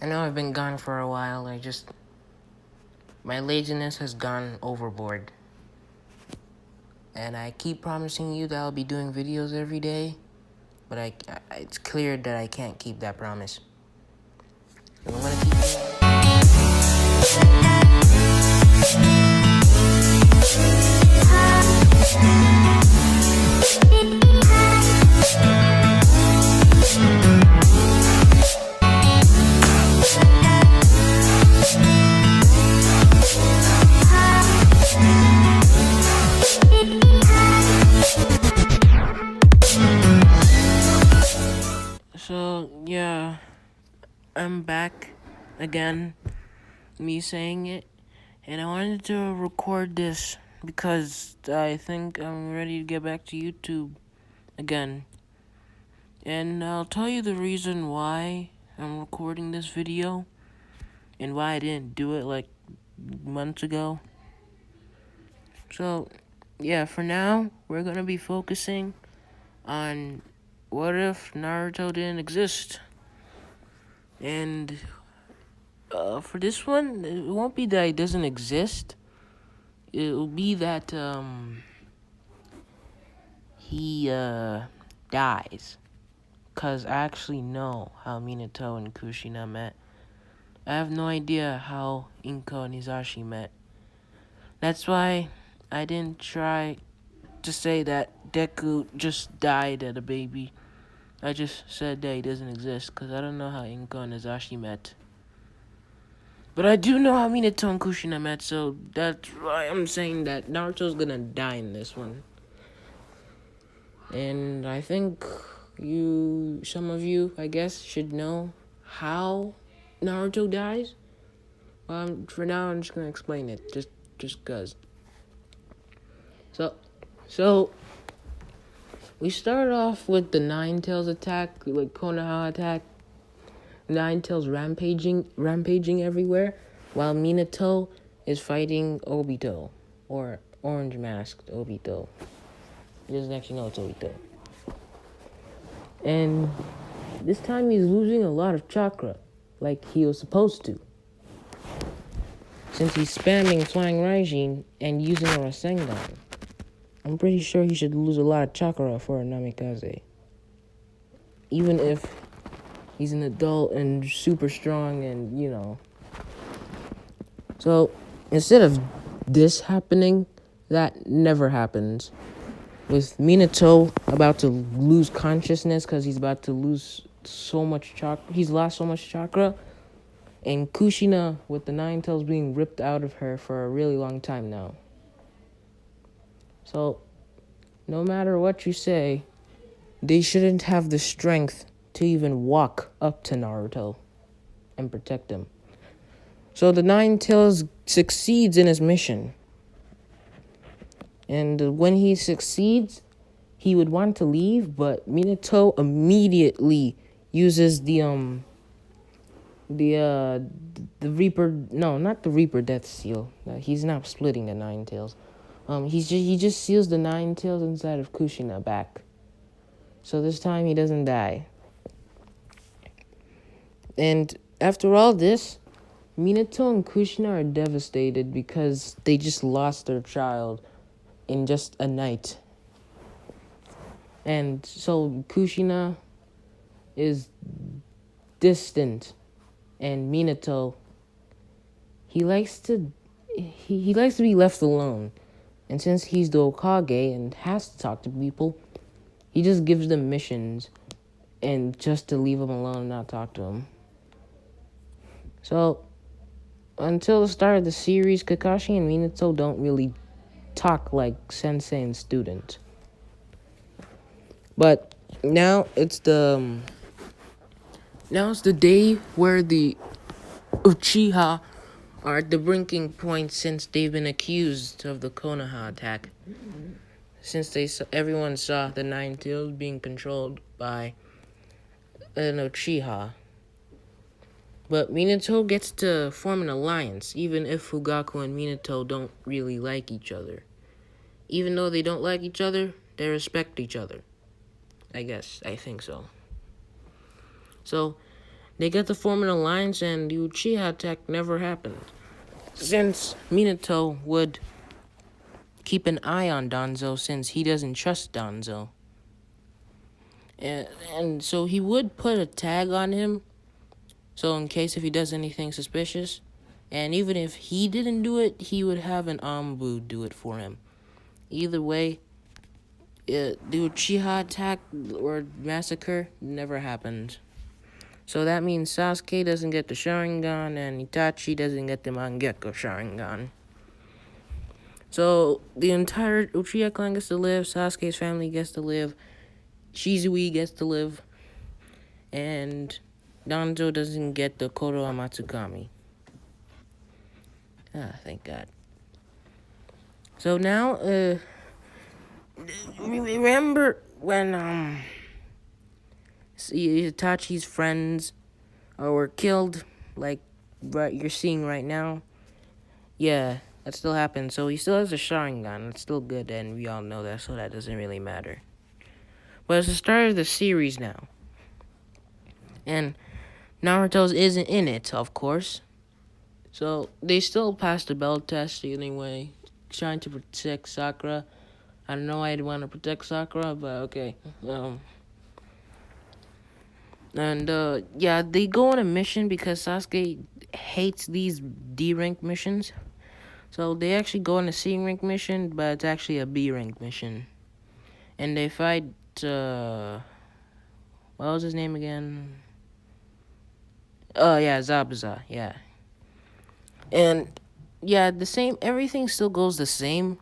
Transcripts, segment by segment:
I know I've been gone for a while. My laziness has gone overboard. And I keep promising you that I'll be doing videos every day, but it's clear that I can't keep that promise. I'm gonna keep So, yeah, I'm back again, me saying it, and I wanted to record this because I think I'm ready to get back to YouTube again. And I'll tell you the reason why I'm recording this video and why I didn't do it like months ago. So, yeah, for now, we're gonna be focusing on what if Naruto didn't exist. And for this one, it won't be that it doesn't exist. It'll be that he dies. Cause I actually know how Minato and Kushina met. I have no idea how Inko and Hizashi met. That's why I didn't try to say that Deku just died at a baby. I just said that he doesn't exist, because I don't know how Inko and Hizashi met. But I do know how Minato and Kushina met, so that's why I'm saying that Naruto's gonna die in this one. And I think some of you, I guess, should know how Naruto dies. For now, I'm just gonna explain it, just cause. So we start off with the Nine Tails attack, like Konoha attack. Nine Tails rampaging everywhere, while Minato is fighting Obito, or Orange Masked Obito. He doesn't actually know it's Obito. And this time he's losing a lot of chakra, like he was supposed to. Since he's spamming Flying Raijin and using a Rasengan. I'm pretty sure he should lose a lot of chakra for a Namikaze. Even if he's an adult and super strong and, you know. So, instead of this happening, that never happens. With Minato about to lose consciousness because he's about to lose so much chakra. He's lost so much chakra. And Kushina with the Nine Tails being ripped out of her for a really long time now. So, no matter what you say, they shouldn't have the strength to even walk up to Naruto and protect him. So the Nine Tails succeeds in his mission. And when he succeeds, he would want to leave, but Minato immediately uses the Reaper, no, not the Reaper Death Seal. He's not splitting the Nine Tails. He just seals the Nine Tails inside of Kushina back. So this time he doesn't die. And after all this, Minato and Kushina are devastated because they just lost their child in just a night. And so Kushina is distant, and Minato, he likes to be left alone. And since he's the Hokage and has to talk to people, he just gives them missions and just to leave them alone and not talk to them. So, until the start of the series, Kakashi and Minato don't really talk like sensei and student. But now it's the day where the Uchiha are at the breaking point since they've been accused of the Konoha attack. Since everyone saw the Nine Tails being controlled by an Uchiha. But Minato gets to form an alliance, even if Fugaku and Minato don't really like each other. Even though they don't like each other, they respect each other. I think so. So, They get to form an alliance, and the Uchiha attack never happened. Since Minato would keep an eye on Danzo since he doesn't trust Danzo. And so he would put a tag on him, so in case if he does anything suspicious. And even if he didn't do it, he would have an Ambu do it for him. Either way, the Uchiha attack or massacre never happened. So that means Sasuke doesn't get the Sharingan and Itachi doesn't get the Mangekyo Sharingan. So the entire Uchiha clan gets to live, Sasuke's family gets to live, Shizui gets to live, and Danzo doesn't get the Kodo Amatsukami. Thank God. So now, remember when Itachi's friends were killed, like you're seeing right now? Yeah, that still happens. So he still has a Sharingan. It's still good, and we all know that, so that doesn't really matter. But it's the start of the series now. And Naruto's isn't in it, of course. So they still passed the bell test anyway, trying to protect Sakura. I don't know why I'd want to protect Sakura, but okay. Yeah, they go on a mission because Sasuke hates these D-rank missions. So they actually go on a C-rank mission, but it's actually a B-rank mission. And they fight, what was his name again? Oh, yeah, Zabuza, yeah. And, yeah, everything still goes the same.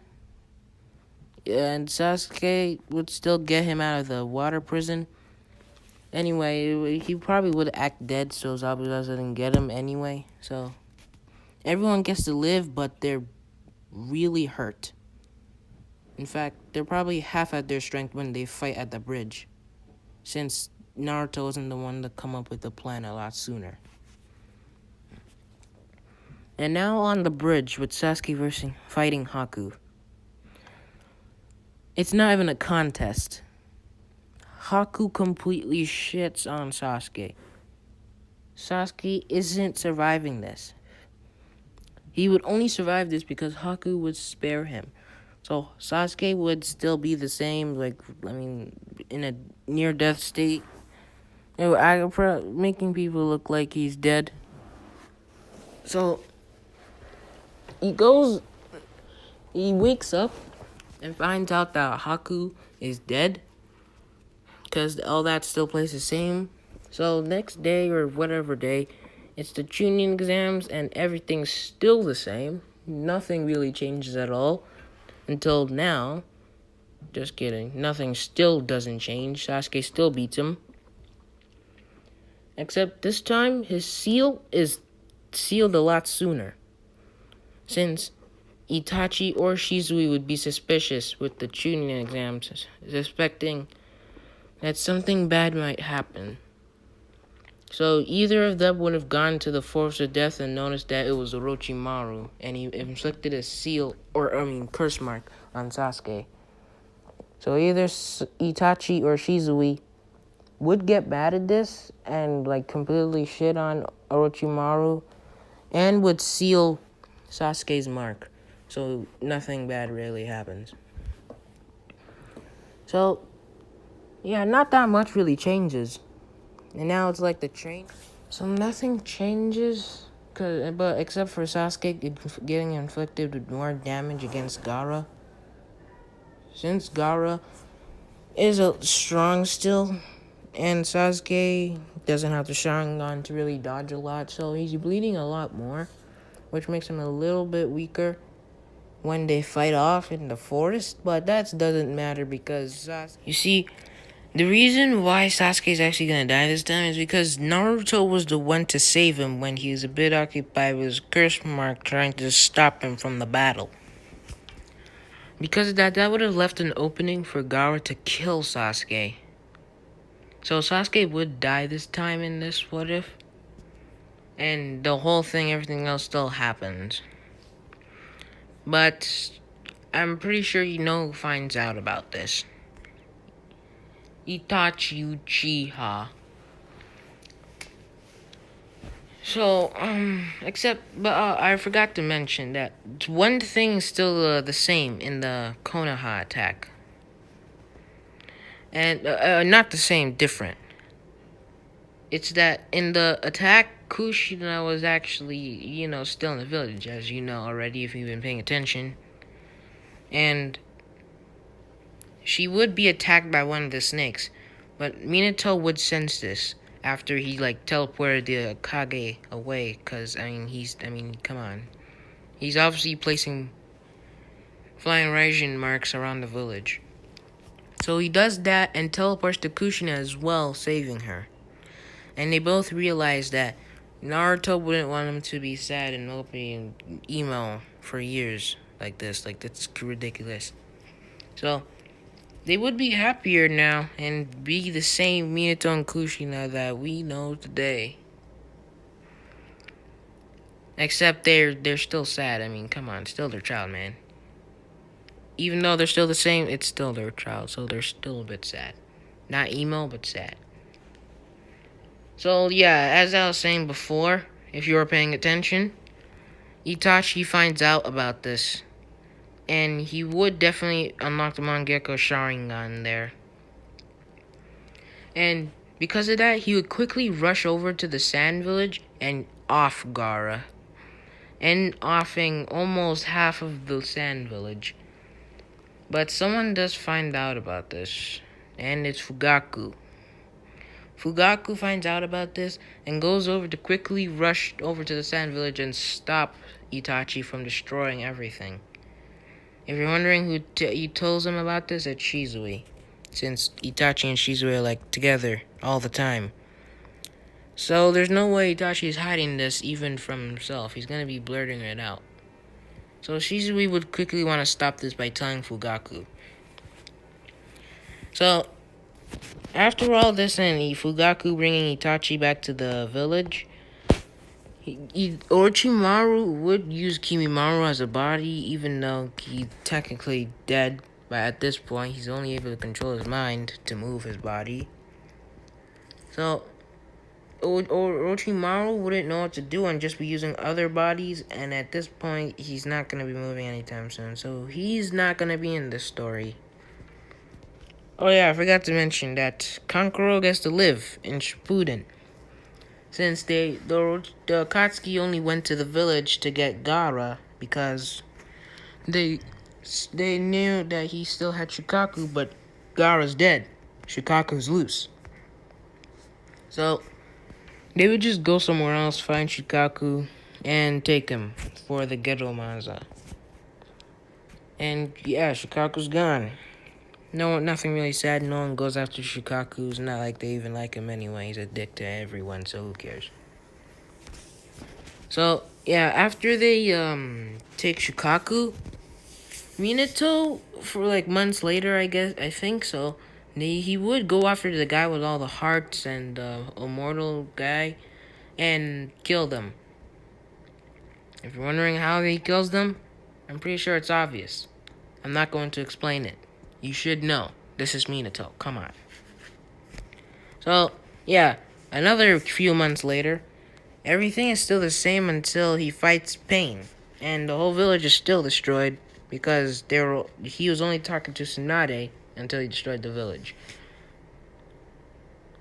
And Sasuke would still get him out of the water prison. Anyway, he probably would act dead, so Zabuza doesn't get him anyway. So, everyone gets to live, but they're really hurt. In fact, they're probably half at their strength when they fight at the bridge, since Naruto isn't the one to come up with the plan a lot sooner. And now on the bridge with Sasuke fighting Haku. It's not even a contest. Haku completely shits on Sasuke. Sasuke isn't surviving this. He would only survive this because Haku would spare him. So Sasuke would still be the same, in a near-death state. Making people look like he's dead. So he wakes up and finds out that Haku is dead. Because all that still plays the same. So next day or whatever day, it's the Chunin exams and everything's still the same. Nothing really changes at all. Until now. Just kidding. Nothing still doesn't change. Sasuke still beats him. Except this time, his seal is sealed a lot sooner. Since Itachi or Shizui would be suspicious with the Chunin exams, suspecting that something bad might happen. So either of them would have gone to the Forest of Death and noticed that it was Orochimaru, and he inflicted a curse mark on Sasuke. So either Itachi or Shizui would get mad at this and completely shit on Orochimaru and would seal Sasuke's mark. So nothing bad really happens. So yeah, not that much really changes. And now it's like the train. So nothing changes, but except for Sasuke getting inflicted with more damage against Gaara. Since Gaara is strong still, and Sasuke doesn't have the Sharingan to really dodge a lot, so he's bleeding a lot more, which makes him a little bit weaker when they fight off in the forest. But that doesn't matter because you see, the reason why Sasuke is actually gonna die this time is because Naruto was the one to save him when he was a bit occupied with his curse mark trying to stop him from the battle. Because of that would have left an opening for Gaara to kill Sasuke. So Sasuke would die this time in this what if. And the whole thing, everything else still happens. But I'm pretty sure you know who finds out about this. Itachi Uchiha. So, but I forgot to mention that one thing is still the same in the Konoha attack. And, not the same, different. It's that in the attack, Kushina was actually, still in the village, as you know already if you've been paying attention. And she would be attacked by one of the snakes, but Minato would sense this after he, teleported the Kage away, because, come on. He's obviously placing flying Raijin marks around the village. So he does that and teleports to Kushina as well, saving her. And they both realize that Naruto wouldn't want him to be sad and mopey and emo for years like this. That's ridiculous. So, they would be happier now and be the same Minato and Kushina that we know today. Except they're still sad. Come on, still their child, man. Even though they're still the same, it's still their child, so they're still a bit sad. Not emo, but sad. So, yeah, as I was saying before, if you were paying attention, Itachi finds out about this. And he would definitely unlock the Mangekyo Sharingan there. And because of that, he would quickly rush over to the Sand Village and off Gaara. And offing almost half of the Sand Village. But someone does find out about this. And it's Fugaku. Fugaku finds out about this and goes over to quickly rush over to the Sand Village and stop Itachi from destroying everything. If you're wondering who tells him about this, it's Shizue. Since Itachi and Shizue are together all the time. So there's no way Itachi is hiding this even from himself. He's gonna be blurting it out. So Shizue would quickly want to stop this by telling Fugaku. So after all this and Fugaku bringing Itachi back to the village, Orochimaru would use Kimimaro as a body, even though he's technically dead. But at this point, he's only able to control his mind to move his body. So, Orochimaru wouldn't know what to do and just be using other bodies. And at this point, he's not going to be moving anytime soon. So, he's not going to be in this story. Oh yeah, I forgot to mention that Kankuro gets to live in Shippuden. Since the Akatsuki only went to the village to get Gaara because they knew that he still had Shikaku, but Gaara's dead. Shikaku's loose. So they would just go somewhere else, find Shikaku, and take him for the Geromaza. And yeah, Shikaku's gone. Nothing really sad. No one goes after Shikaku. It's not like they even like him anyway. He's a dick to everyone, so who cares? So, yeah, after they, take Shikaku, Minato, for, months later, I think so, he would go after the guy with all the hearts and the immortal guy and kill them. If you're wondering how he kills them, I'm pretty sure it's obvious. I'm not going to explain it. You should know. This is Minato. Come on. So, yeah, another few months later, everything is still the same until he fights Pain. And the whole village is still destroyed because he was only talking to Tsunade until he destroyed the village.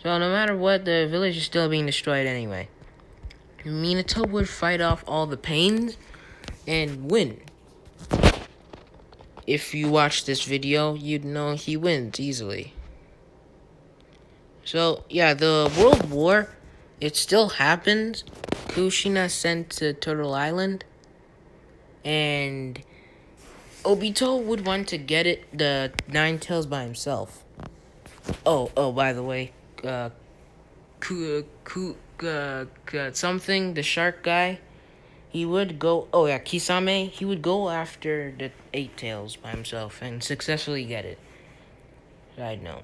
So no matter what, the village is still being destroyed anyway. Minato would fight off all the Pains and win. If you watch this video, you'd know he wins easily. So, yeah, the World War, it still happens. Kushina sent to Turtle Island. And Obito would want to get the Nine Tails by himself. Oh, by the way, something, the shark guy, he would go, Kisame, he would go after the Eight Tails by himself and successfully get it. Side note.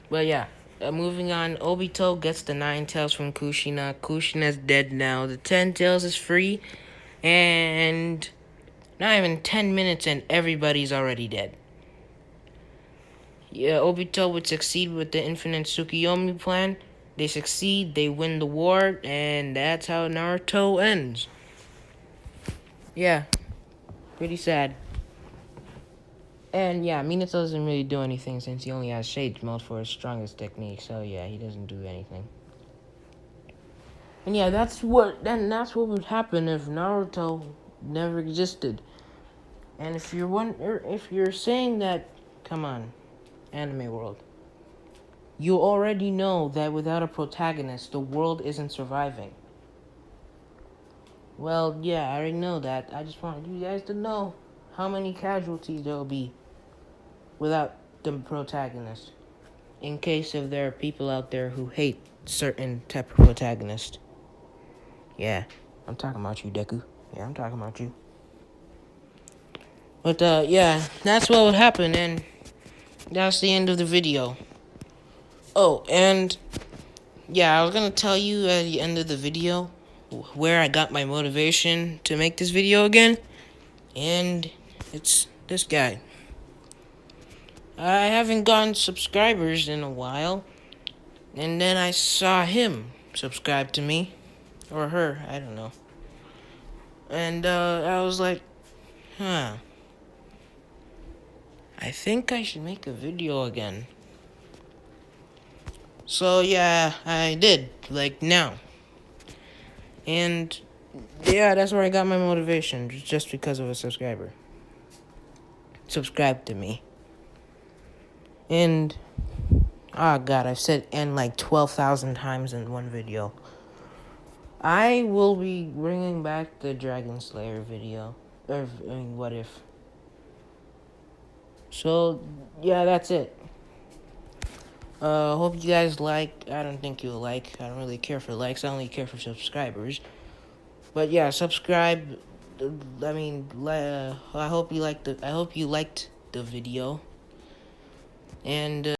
But yeah, moving on, Obito gets the 9 Tails from Kushina. Kushina's dead now. The 10 Tails is free, and not even 10 minutes and everybody's already dead. Yeah, Obito would succeed with the Infinite Tsukiyomi plan, They succeed, they win the war, and that's how Naruto ends. Yeah, pretty sad. And yeah, Minato doesn't really do anything since he only has Shades Mode for his strongest technique, so yeah, he doesn't do anything. And yeah, that's what would happen if Naruto never existed. And if you're saying that, come on, anime world. You already know that without a protagonist, the world isn't surviving. Well, yeah, I already know that. I just wanted you guys to know how many casualties there will be without the protagonist. In case if there are people out there who hate certain type of protagonist. Yeah, I'm talking about you, Deku. Yeah, I'm talking about you. But, yeah, that's what would happen, and that's the end of the video. Oh, and, yeah, I was gonna tell you at the end of the video where I got my motivation to make this video again, and it's this guy. I haven't gotten subscribers in a while, and then I saw him subscribe to me, or her, I don't know. And, I was like, huh, I think I should make a video again. So yeah, I did, like now. And yeah, that's where I got my motivation, just because of a subscriber. Subscribe to me. And, oh god, I've said "and" like 12,000 times in one video. I will be bringing back the Dragon Slayer video. What if? So, yeah, that's it. Hope you guys like. I don't think you'll like. I don't really care for likes. I only care for subscribers. But yeah, subscribe. I mean, I hope you liked the video. And